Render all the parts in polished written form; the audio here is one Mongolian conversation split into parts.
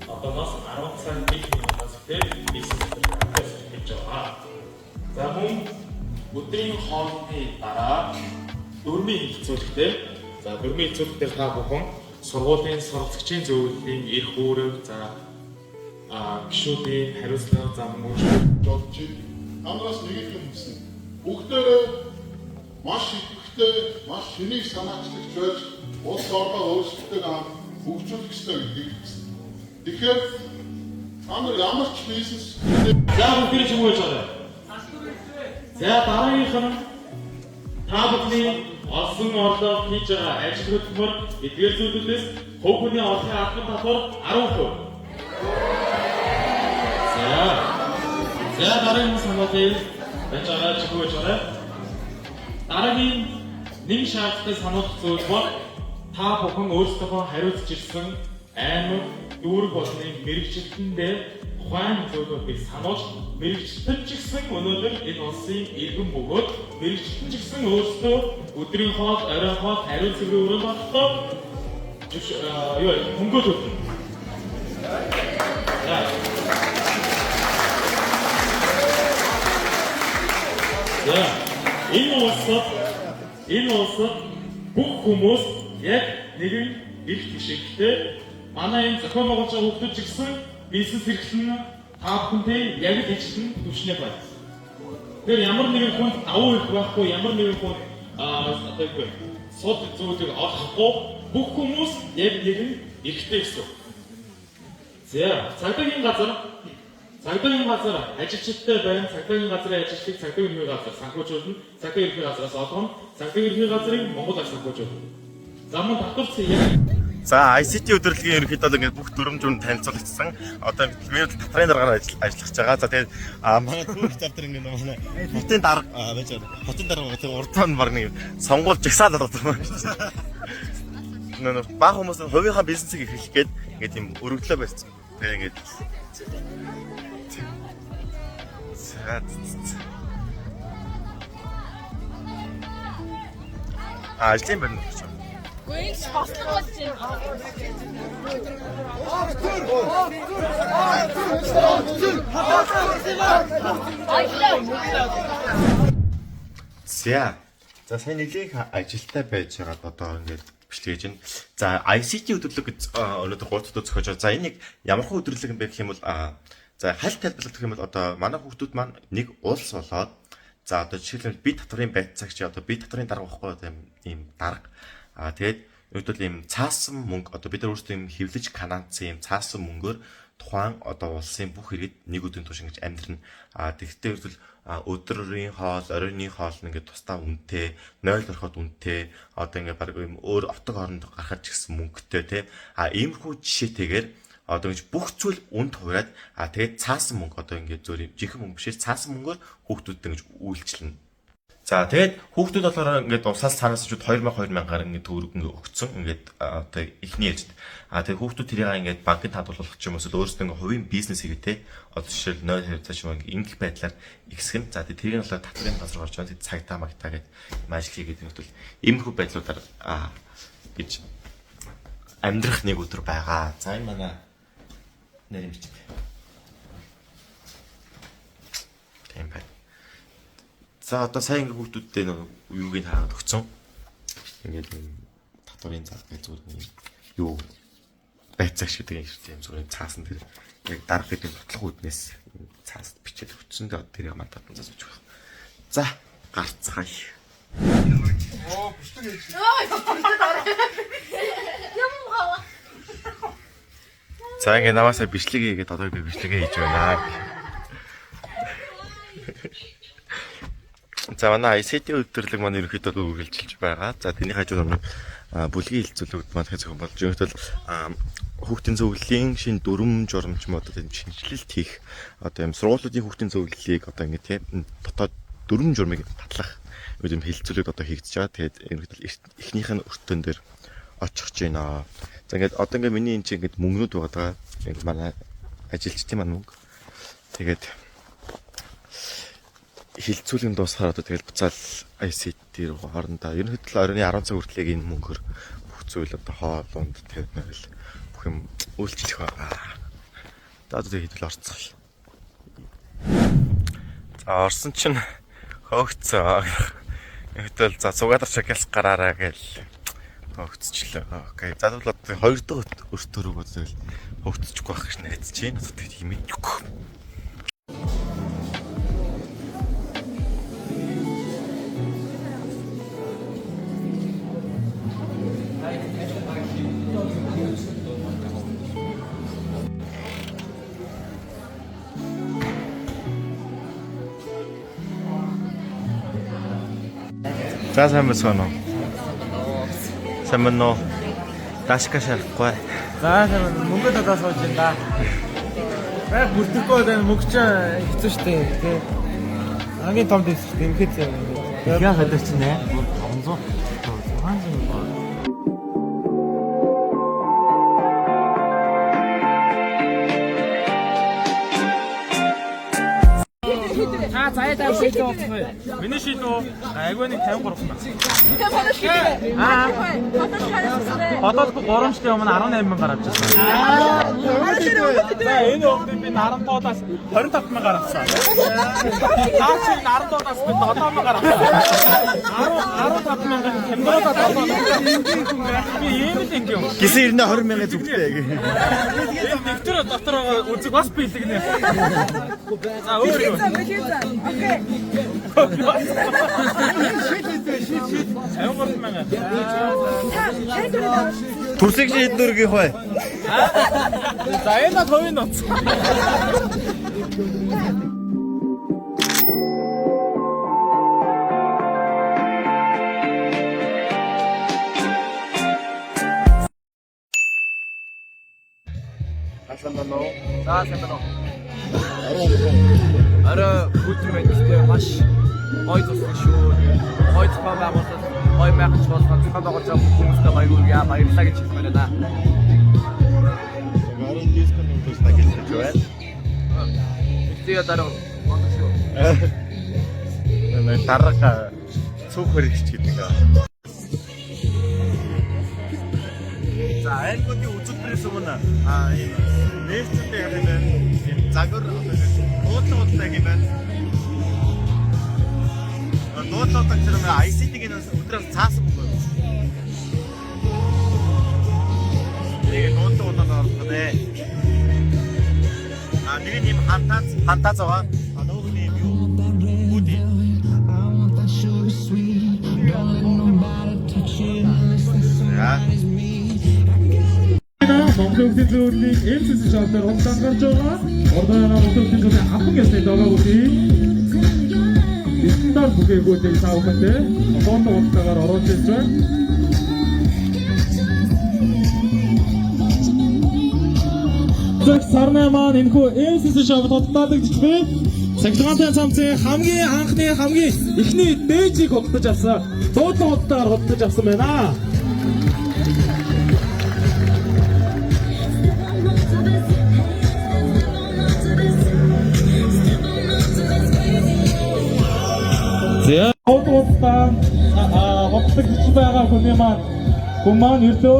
Одоос 10 цагийн минутаас дээр хийж байгаа. За мөн өдрийн хоолны дараа дөрмийн хэлцүүлэгтэй. За дөрмийн хэлцүүлэгтэр та бүхэн сургуулийн суралцагчийн зөвлөлийн эрх үүрэг за гишүүдийн хариуцлага зам жолч амраас нэг юм хэлсэн. Бүгдээрээ маш идэвхтэй, маш шинийг санаачлагч байж улс орноо өөрсдөө хөгжүүлэх ёстой гэдгийг хэлсэн. Тэгэхээр амар ямар ч бизнес за бүгд ч юм уу жаа. За дараагийнх нь та бүхний олсон орлого хийж байгаа ажил хөдөлмөр эдгээр зүйлүүдээс хувь хүний орлогын албан татвар 10%. За дараагийн санаатай байж байгаа ч юу гэж байна. Дараагийн нэг шаардлагатай сануулгах зүйл бол та бүхэн өөрсдөө хариуцж ирсэн аймаг дүүрэг болны мэрэгчлэндээ тухайн зүйлүүдийг сануулж мэрэгчлэн ч гэсэн өнөөдөр энэ улсын иргэн бөгөөд мэрэгчлэн ч гэсэн өөрсдөө өдрийн хоол, оройн хоол, ариун цэврийн өрөөнд болохоо хөнгөө төлнө. Энэ улсад бүх хүмүүс яг нэгэн эрх бишигтэй манай энэ зохион байгуулж байгаа хүмүүс ч гэсэн бизнес эрхлэн та бүхэнтэй яг л ижилхэн төвшнээ байна. Тэр ямар нэгэн хүнд давуу эрх байхгүй, ямар нэгэн хүнд сод зүйлийг олохгүй бүх хүмүүс яг нэгэн эрхтэй гэсэн. За цагдаагийн газар ажилчдтай байна. Цагдаагийн газрын ажилчдыг цагдаагийн ерхий газар санхүүжүүлнэ. Цагдаагийн ерхий газраас олгоно. Цагдаагийн ерхий газрыг Монгол Улс санхүүжүүлнэ. Замун татварцсан яг за ICT удирдлагын ерөнхийдөө бол ингээд бүх дүрмжүүнд танилцуулагдсан. Одоо минут татрын дараагаар ажиллаж байгаа. За тэгээд манай түүх завдар ингээд манай хотын дарга байж байгаа. Хотын дарга тэгээд урдаа нь баг нэг сонгуул жагсаал болоод байна. Нөө баг хүмүүс хувийнхаа бизнесийг эхлэх гээд ингээд юм өргөдлөө барьсан. Тэгээд ингээд ажлын байна. Гүйж хослох болж байна. За сайн нэлийн ажилтай байж байгаад одоо ингээд бичлэгэж байна. За ICT өдөрлөг гэж өнөөдөр 3 дахь зохиож байгаа. За энэ нэг ямар хөө өдөрлөг юм бэ гэх юм бол за хальт тайлбарлах гэх юм бол одоо манай хүүхдүүд маань нэг улс болоод за одоо жишээлбэл бие татварын байцаагч одоо бие татварын дарга واخгүй одоо ийм дарга тэгээд өөрөлдөл ийм цаасан мөнгө одоо бид нар өөрсдөө ийм хэвлэж канадцсан ийм цаасан мөнгөөр тухайн одоо улсын бүх иргэд нэг өдрийн турш ингэж амьдрна. Тэгвэл өөрөлдөл өдрийн хоол, оройны хоол нь ингээд тусдаа үнэтэй, 0 ороход үнэтэй, одоо ингээд баг ийм өөр отог хооронд гаргаж гисэн мөнгөтэй тийм иймэрхүү жишээтэйгээр одоо ингэж бүх зүйл үнд хувраад тэгээд цаасан мөнгө одоо ингээд зөөр жинхэнэ мөнгө бишээ цаасан мөнгөөр хүүхдүүдэд ингэж үйлчлэнэ. За тэгээд хүүхдүүд болохоор ингээд усаас цаанаас ч 2000 ингээд төгрөг ингээд өгцөн ингээд одоо ихний ээлжид. Тэгээд хүүхдүүд тэрийг ингээд банкнд хадгалах ч юм уу өөрсдөө ингээд хувийн бизнес хийгээ те. Одоо жишээл 0 хэрэгцээ ч юм ингээд байдлаар ихсгэн. За тэгээд тэрийг болохоор татварын газар орж байгаа. Тэгээд цагтаа магтаа гэдэг юм ажил хийгээд нэгтэл иймэрхүү байдлуудаар гэж амьдрах нэг өдөр байгаа. За энэ манай нэрмж. Тийм байна. За одоо сайн ингээ хүүхдүүдтэй юуг нь хаагаад өгцөн. Ингээд татварын зал гэж зүгээр юу байцаагч гэдэг юм зүгээр цаасан тэр яг дарга гэдэг бодлого үүднээс цаас бичээд өгсөн. Тэгээд тэрийг мантад зас өгч байгаа. За гарцгаая. оо бүстэг ээж. За ингээ намаасаа бичлэг хийгээд одоо би бичлэгээ хийж байна. За манай ICT өдөрлөг маань ерөнхийдөө үргэлжилж байгаа. За тэрний хажууд бүлгийн хилцүүлэгт маань зохион болж байгаа. Хүүхдийн зөвлөлийн шин дүрм журамч модод шинжилэлт хийх одоо юм сургуулиудын хүүхдийн зөвлөлийг одоо ингэ тийм дотоод дүрм журмыг батлах юм хилцүүлэгт одоо хийгдэж байгаа. Тэгээд ерөнхийдөө эхнийх нь өртөн дээр очих гэж байна. За ингээд одоо ингээд миний энэ чинь ингээд мөнгнүүд байгаа. яг манай ажилчдын маань мөнгө. Тэгээд хилцүүлэн дуусахаар одоо тэгэл буцаал ICT руу хоорондоо ерөнхийдөө оройн 10 цаг хүртэл энэ мөнгөөр бүх зүйл одоо хоолунд тавьмал бүх юм үйлчлэх байгаа. Одоо хэдүүл орцгоо. За орсон чинь хөөгцөө. Хэвэл за цугаалгач гялс гараараа гэл хөөгцчлээ. Окей. За тэгвэл одоо 2 дахь өртөөрөө тэгэл хөөгцчихгүй байх гэж найдаж байна. Тэгээд химээгүй. За сайн байна уу? Сайн байна уу? Дашка шарахгүй. За мөнгөд одоо сууж байна да. Яг бүрдэхгүй байна мөнгөч хэцүү штэ тий. Хамгийн том дэс штэ имхэд зав. Яг хадагч нэ 500 заяа шийдээ болчихсон. Миний шийдөө айгүй нэг 53 байна. Хотод 3 жилийн өмнө 18,000 авчихсан. За энэ өгдөө би 15-аас 25,000 авсан. Таач 15-аас би 7,000 авсан. 15,000 хэмдэрүүдээ 7,000. Би ийм л ингэ юм. Гисэн 20,000 зүгтээ яг. Энэ нэвтэр дотор байгаа үзэг бас бэлгэнэ. За өөр юу? Окей. Төрсөг шийднүргийнх бай. За энэ төвийн ноц. Асан байна уу? За сайн байна уу? Араа бүтгэж мэдээ маш гоё тусах шүү. Гоё цаа байгуулсан. Гоё байхч болсон. Цаа байгуулж хүмүүстэй баярлалаа. Баярлалаа гэж хэлмээр байна. Гарын дискон нутус тагилж байна. Тэгээ дараа гоо шүү. Энэ тарга цуг хөрөгч гэдэг аа. За энэ бүдгийн үзүүлбэрээс өмнө энэ нээлттэй яг энэ загвар дуудлага юм байна. Дуудлага гэж юм ICT-ийн өдрөөс цаасан мөнгө. Тэгээ дуудлага орохнээ. Нэг нь юм хантаа зоваа. Нөгөө нь юм юу? Бүди. Монголын зөвлөлийн MCC шалбар хонтон гарч байгаа. Ордоо Монголын зөвлөлийн авах гэсэн дагав үгүй. Стандарт бүгээгүүдийг таавахтай. Бонд утгаар оруулж ирж байна. Зөв сарнаа маань энэхүү MCC шалбар тодтаадагч бэ. Сахилгаантай цамцын хамгийн эхний дээжийг худалдаж авсан. Дуудлага худалдаагаар худалдаж авсан байна. За худалдаа худалдаж байгаа хүний маань ердөө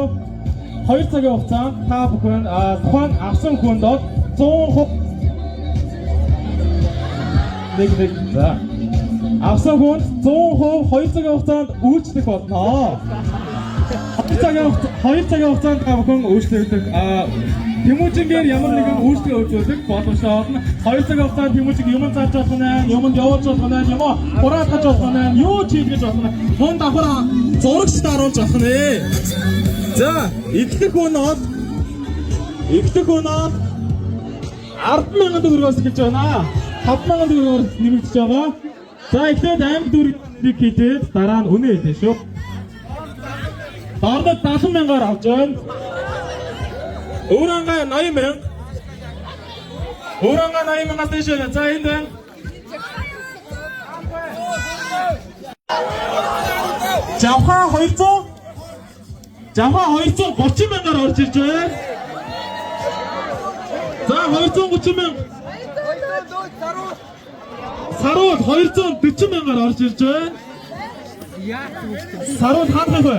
2 цагийн хугацаанд та бүхэн тухайн авсан хүндээ 100% за авсан хүнд 100% 2 цагийн хугацаанд үйлчлэх болно. 2 цагийн хугацаанд та бүхэн үйлчлэгдэх Тэмүүжингээр ямар нэгэн үйлчлэг үзүүлэх боломжтой болно. 2 цагийн хугацаанд Тэмүүжиг юм зарж болох нь, юмд явуулж болох нь, юм хураалгаж болох нь, юу ч хийж болох нь, хүн давхар зурагчд харуулж болох нь. За, идэх өнөө 10,000 төгрөгөөс эхэлж байна. 5,000 төгрөгөөр нэмэгдэж байгаа. За, эхлээд аймаг дүрийг хийгээд дараа нь үнэ хэлнэ шүү. Доордод 70,000-аар авч байна. Өөрөнгө 80,000. Өөрөнгө 80,000-аас дэш. За энд байна. Жавха 230,000-аар орж ирж байна. За 230 мянга. Сарууд 240 мянгаар орж ирж байна. Сарууд хаанах вэ?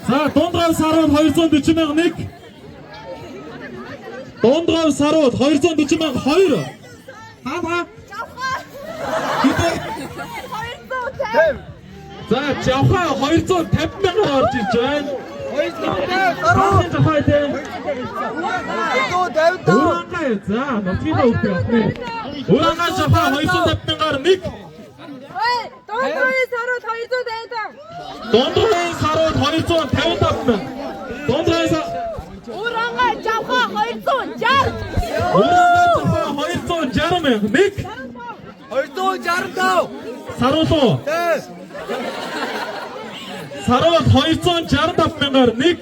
За дундгай сарууд 240 мянга 1. Дундгай сарууд 240 мянга 2. Хаана? За жавха 250 мянгаар орж ирж байна. 250 жавхаа тийм. Урангай за нотгийн өгөх юм. Урангай жавха 250 мянгаар 1. Дундгай сарууд 250. Дундгай сарууд 255 мянга. Дундгай Урангай жавха 260. Урангай жавха 260 мянга 1. 265. Сарууд Сарууд 265 мянгаар 1.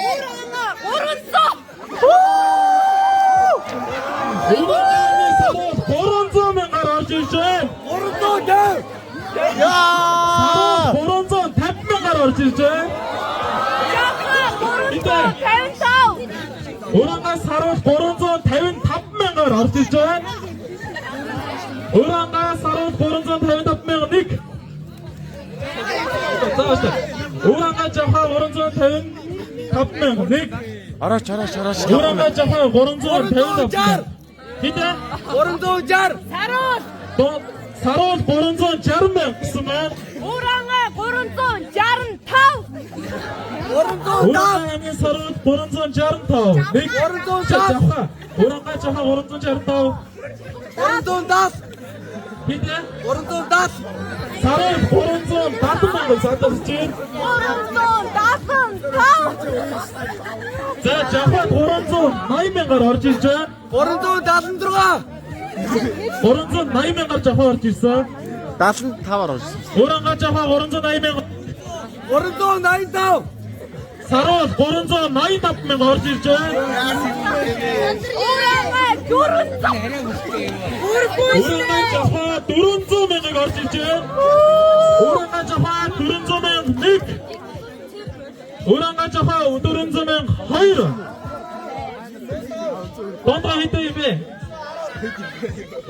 Урангай 300. Урангай сарууд 300 мянгаар орж ирж байна. 350. Яа! Сарууд 350 мянгаар орж ирж байна. Жавха 355. Урангай сарууд 355 мянгаар орж ирж байна. Урангай сарууд 355 мянга 1. За Урангай жавха 355 мянга 1. Араач. Урангай жавха 355 мянга. Хитэ? 360. Сарууд. Сарууд 360 мянга гэсэн байна. Урангай 365. 350. Урангай сарууд 365. 1. 360. Жавха. Урангай жавха 365. 310. Хитэ? 310. Сарууд 370 мянга сатарч байна. 375. За жавха 380 мянгаар орж ирж байна. 376. 380 мянгаар жавха орж ирсэн. 75-аар орсон. Урангай жавха 380 мянга. 385. Сарууд 385 мянга орж ирж байна. Урангай 400. Урангай жавха 400 мянгаар орж ирж байна. Урангай жавха 400 мянга 1. Урангай жавха 400 мянга 2. Дундгай хитэ юм бэ?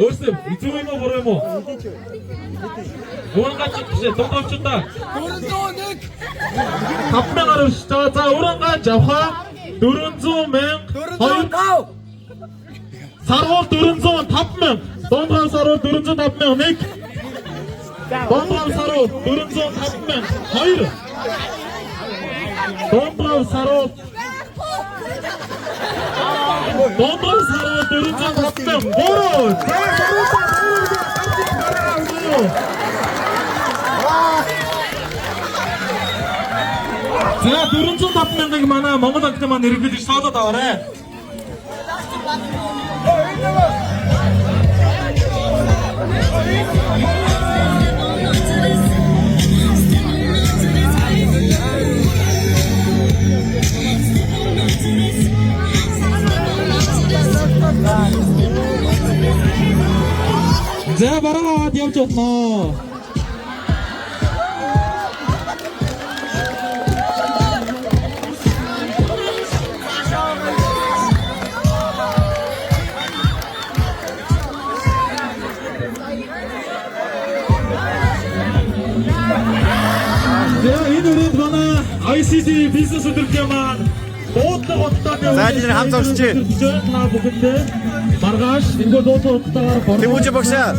Өөрсдөө эзэн юм уу буруу юм уу? Урангай жавха дундгайчдаа 401. 5 мянгаар өрш. За урангай жавха 400 мянга 2. 405. Сарууд 405 мянга. Дундгай сарууд 405 мянга 1. Дундгай сарууд 405 мянга 2. Дундгай сарууд 405 мянга 3. За 405 мянгаыг манай Монгол банкны маань иргэдэж соолоод аваарай. За бараад явж болно. Энэ үрээд манай ICT бизнес өдрөлийн маань дуудлага хоттой За энэ хамт зогсчих. Та бүхэндээ маргааш энэ дуудлага хоттойгоор Тэмүүжи багшаа.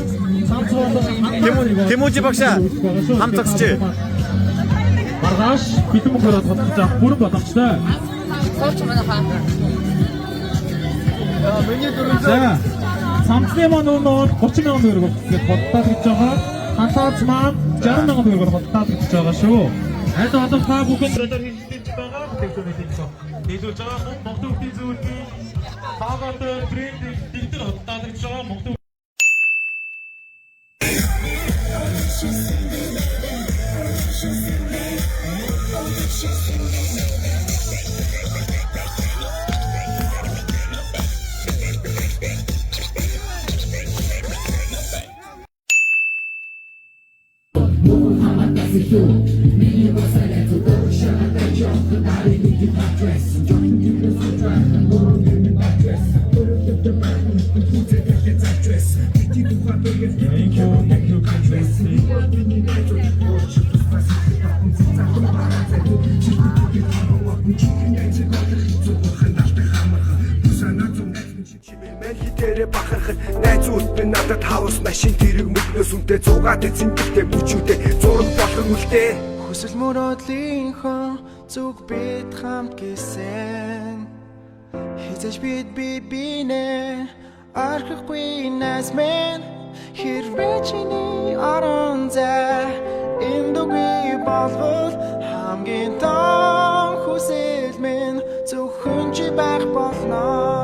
Тэмүүжи багшаа. Хамт зогсчих. Маргааш битэн мөхөрөд хоттож бүрэн боломжтой. Сорч манайхаа. Миний 400. За самцны маань өнөө 30 мянган төгрөг гэж бодлоо гэж байгаа. Хантаач маань 60 мянган төгрөгөөр бодлоо гэж байгаа шүү. Аль одоо та бүхэн радар хийж байгаа технологи нийлүүлж байгаа Монгол Хүүхдийн зөвлөлийн Хаагад брэнд дигитал бодлоо гэж байгаа Монгол Хитэрэ бахархад найзууд би надад хавс машин тэрэг мөгнөөс үнтэй зугаад эзэнтэй бүчүүдээ зураг болгон үлдээ хүсэл мөрөөдлийнхөө зүг бид хамт гэсэн хизэж бид бинэ арахгүй нас мен хэрвээ чиний орон зай эндүгүй болвол хамгийн том хүсэл минь зөвхөн чи байх болно